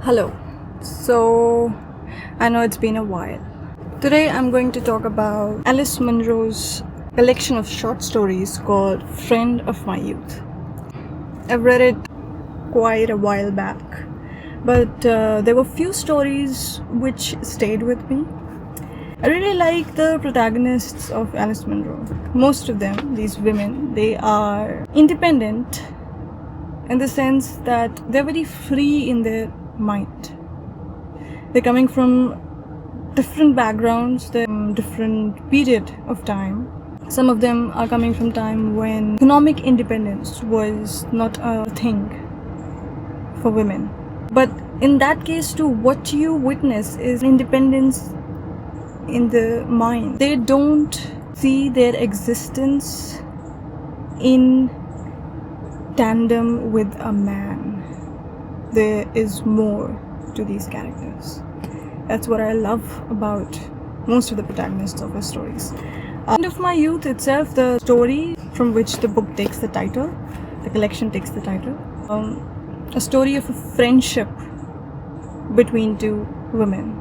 Hello. So, I know it's been a while. Today I'm going to talk about Alice Munro's collection of short stories called Friend of My Youth. I've read it quite a while back, but there were few stories which stayed with me. I really like the protagonists of Alice Munro. Most of them, these women, they are independent in the sense that they're very free in their mind. They're coming from different backgrounds, different period of time. Some of them are coming from time when economic independence was not a thing for women. But in that case too, what you witness is independence in the mind. They don't see their existence in tandem with a man. There is more to these characters. That's what I love about most of the protagonists of her stories. End of My Youth itself, the story from which the book takes the title, the collection takes the title, a story of a friendship between two women.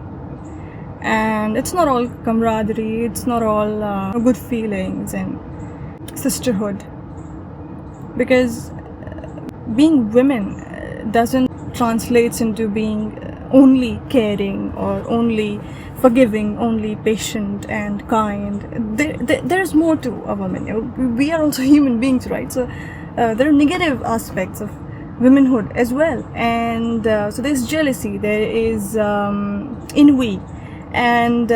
And it's not all camaraderie, it's not all good feelings and sisterhood. Because being women doesn't translates into being only caring or only forgiving, only patient and kind. There's more to a woman. We are also human beings, right? So there are negative aspects of womanhood as well, and so there's jealousy, there is envy, and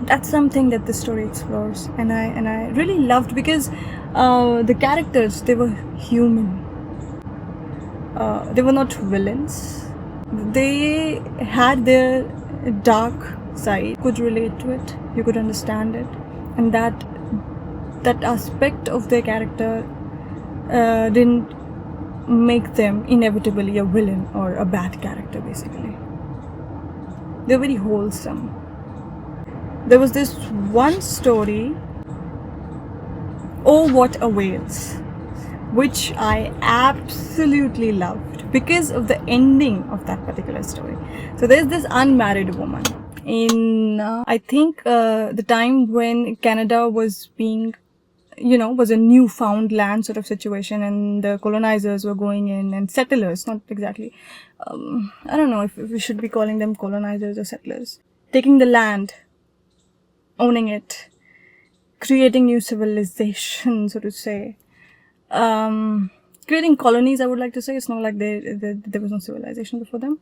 that's something that the story explores, and I really loved because the characters, they were human. They were not villains. They had their dark side. You could relate to it, you could understand it, and that aspect of their character didn't make them inevitably a villain or a bad character. Basically, they're very wholesome. There was this one story, Oh What a Wales, which I absolutely loved because of the ending of that particular story. So there's this unmarried woman in, I think, the time when Canada was being, was a newfound land sort of situation, and the colonizers were going in, and settlers, not exactly, I don't know if we should be calling them colonizers or settlers, taking the land, owning it, creating new civilization, so to say. Creating colonies, I would like to say. It's not like there was no civilization before them.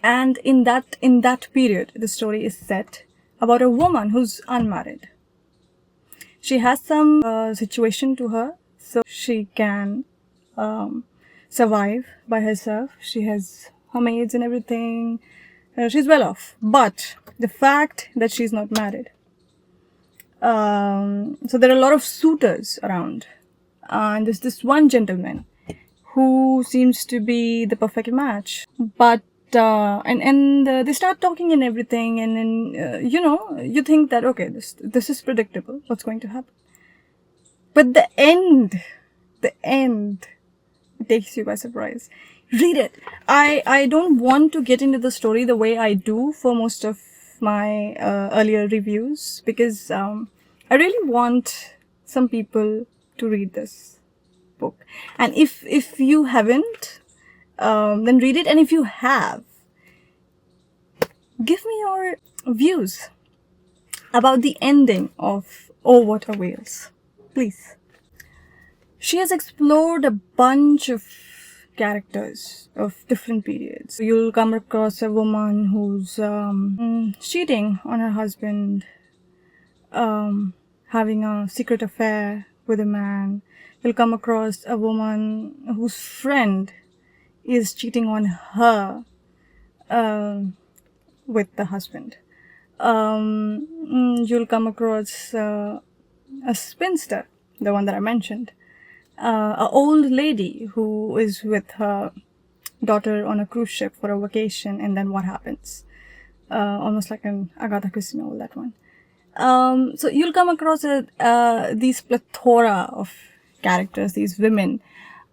And in that period, the story is set about a woman who's unmarried. She has some situation to her, so she can survive by herself. She has her maids and everything. She's well off. But the fact that she's not married, so there are a lot of suitors around, and there's this one gentleman who seems to be the perfect match, but they start talking and everything, and then you think that okay, this is predictable, what's going to happen, but the end takes you by surprise. Read it. I don't want to get into the story the way I do for most of my earlier reviews, because I really want some people to read this book, and if you haven't, then read it, and if you have, give me your views about the ending of Oh What a Wales, please. She has explored a bunch of characters of different periods. You'll come across a woman who's cheating on her husband, having a secret affair with a man. You'll come across a woman whose friend is cheating on her with the husband. You'll come across a spinster, the one that I mentioned. An old lady who is with her daughter on a cruise ship for a vacation, and then what happens? Almost like an Agatha Christie novel, that one. So you'll come across these plethora of characters, these women,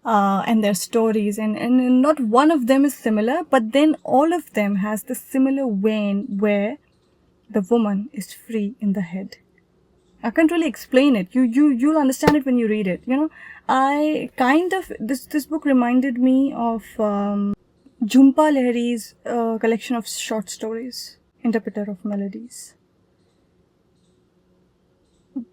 and their stories, and not one of them is similar, but then all of them has the similar vein where the woman is free in the head. I can't really explain it. You'll understand it when you read it. I kind of this book reminded me of Jhumpa Lahiri's collection of short stories, Interpreter of Melodies.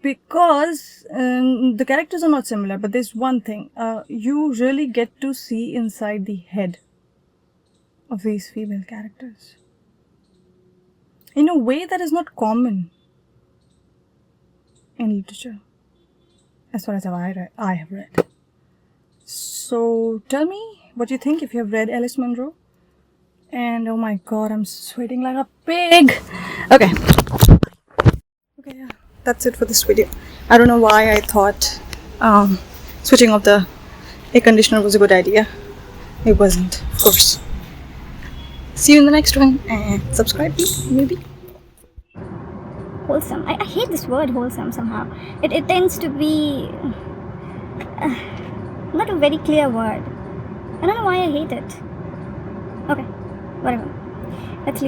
Because the characters are not similar, but there's one thing. You really get to see inside the head of these female characters in a way that is not common in literature, as far as I have read. So tell me what you think if you have read Alice Munro. And oh my god, I'm sweating like a pig. Okay, yeah, that's it for this video. I don't know why I thought switching off the air conditioner was a good idea. It wasn't, of course. See you in the next one, and subscribe maybe. Wholesome. I hate this word wholesome somehow. It tends to be not a very clear word. I don't know why I hate it. Okay, whatever. Let's leave.